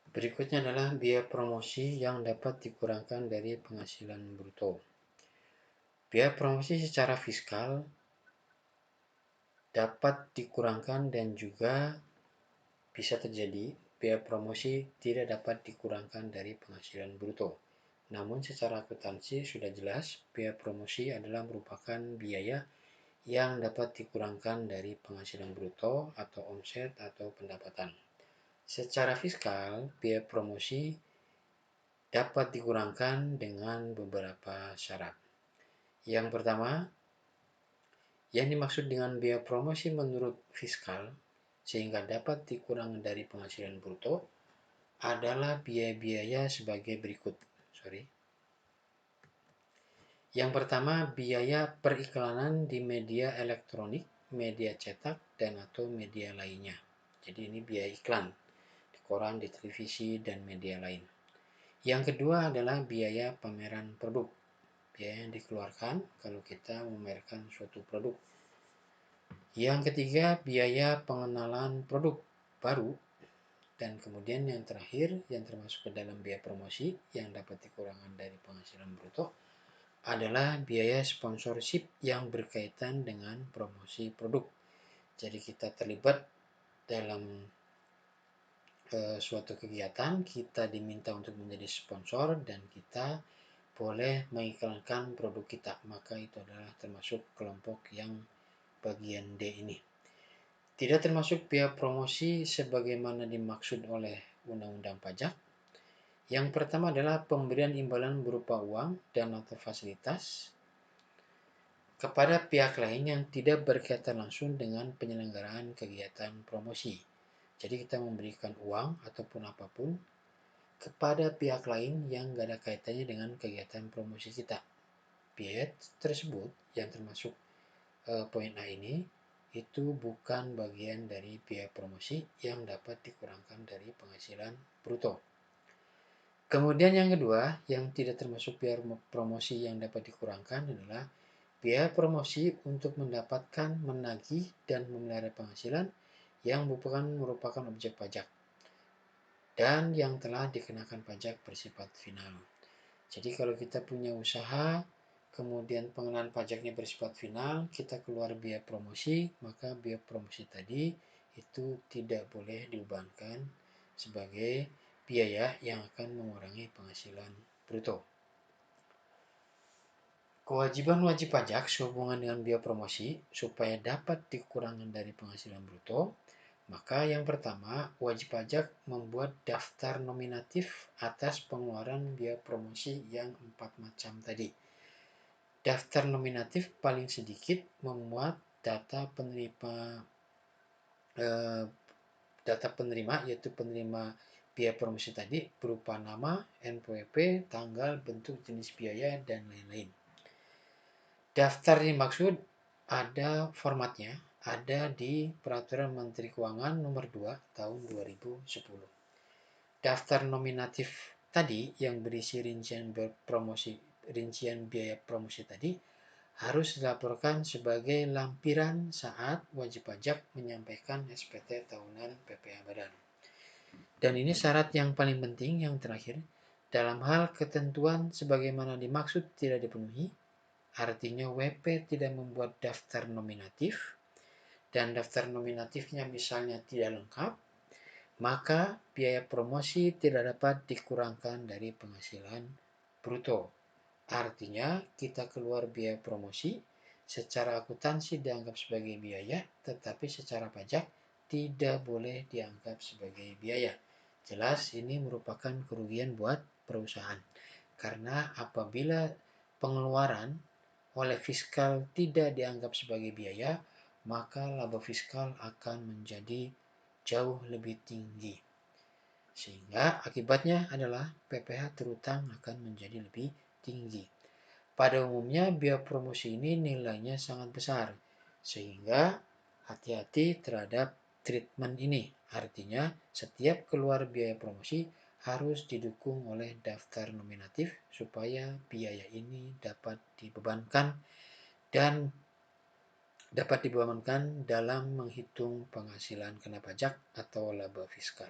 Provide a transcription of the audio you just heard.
Berikutnya adalah biaya promosi yang dapat dikurangkan dari penghasilan bruto. Biaya promosi secara fiskal dapat dikurangkan dan juga bisa terjadi biaya promosi tidak dapat dikurangkan dari penghasilan bruto. Namun secara akuntansi sudah jelas biaya promosi adalah merupakan biaya yang dapat dikurangkan dari penghasilan bruto atau omset atau pendapatan. Secara fiskal, biaya promosi dapat dikurangkan dengan beberapa syarat. Yang pertama, yang dimaksud dengan biaya promosi menurut fiskal sehingga dapat dikurangi dari penghasilan bruto adalah biaya-biaya sebagai berikut. Yang pertama, biaya periklanan di media elektronik, media cetak, dan atau media lainnya. Jadi ini biaya iklan di koran, di televisi, dan media lain. Yang kedua adalah biaya pameran produk. Biaya yang dikeluarkan kalau kita memamerkan suatu produk. Yang ketiga, biaya pengenalan produk baru. Dan kemudian yang terakhir, yang termasuk ke dalam biaya promosi yang dapat dikurangkan dari penghasilan bruto adalah biaya sponsorship yang berkaitan dengan promosi produk. Jadi kita terlibat dalam suatu kegiatan, kita diminta untuk menjadi sponsor dan kita boleh mengiklankan produk kita, maka itu adalah termasuk kelompok yang bagian D ini. Tidak termasuk biaya promosi sebagaimana dimaksud oleh Undang-Undang Pajak. Yang pertama adalah pemberian imbalan berupa uang dan atau fasilitas kepada pihak lain yang tidak berkaitan langsung dengan penyelenggaraan kegiatan promosi. Jadi kita memberikan uang ataupun apapun kepada pihak lain yang tidak ada kaitannya dengan kegiatan promosi kita. Biaya tersebut yang termasuk poin A ini itu bukan bagian dari biaya promosi yang dapat dikurangkan dari penghasilan bruto. Kemudian yang kedua, yang tidak termasuk biaya promosi yang dapat dikurangkan adalah biaya promosi untuk mendapatkan, menagih, dan memelihara penghasilan yang merupakan objek pajak dan yang telah dikenakan pajak bersifat final. Jadi kalau kita punya usaha, kemudian pengenaan pajaknya bersifat final, kita keluar biaya promosi, maka biaya promosi tadi itu tidak boleh dibebankan sebagai biaya yang akan mengurangi penghasilan bruto. Kewajiban wajib pajak sehubungan dengan biaya promosi supaya dapat dikurangkan dari penghasilan bruto, maka yang pertama wajib pajak membuat daftar nominatif atas pengeluaran biaya promosi yang 4 macam tadi. Daftar nominatif paling sedikit memuat data penerima yaitu penerima biaya promosi tadi berupa nama, NPWP, tanggal, bentuk, jenis biaya, dan lain-lain. Daftar dimaksud ada formatnya, ada di Peraturan Menteri Keuangan Nomor 2 Tahun 2010. Daftar nominatif tadi yang berisi rincian biaya promosi tadi harus dilaporkan sebagai lampiran saat wajib pajak menyampaikan SPT tahunan PPh Badan. Dan ini syarat yang paling penting yang terakhir, dalam hal ketentuan sebagaimana dimaksud tidak dipenuhi, artinya WP tidak membuat daftar nominatif dan daftar nominatifnya misalnya tidak lengkap, maka biaya promosi tidak dapat dikurangkan dari penghasilan bruto. Artinya kita keluar biaya promosi secara akuntansi dianggap sebagai biaya, tetapi secara pajak tidak boleh dianggap sebagai biaya. Jelas ini merupakan kerugian buat perusahaan. Karena apabila pengeluaran oleh fiskal tidak dianggap sebagai biaya, maka laba fiskal akan menjadi jauh lebih tinggi. Sehingga akibatnya adalah PPh terutang akan menjadi lebih tinggi. Pada umumnya biaya promosi ini nilainya sangat besar, sehingga hati-hati terhadap treatment ini. Artinya setiap keluar biaya promosi harus didukung oleh daftar nominatif supaya biaya ini dapat dibebankan dan dapat dibebankan dalam menghitung penghasilan kena pajak atau laba fiskal.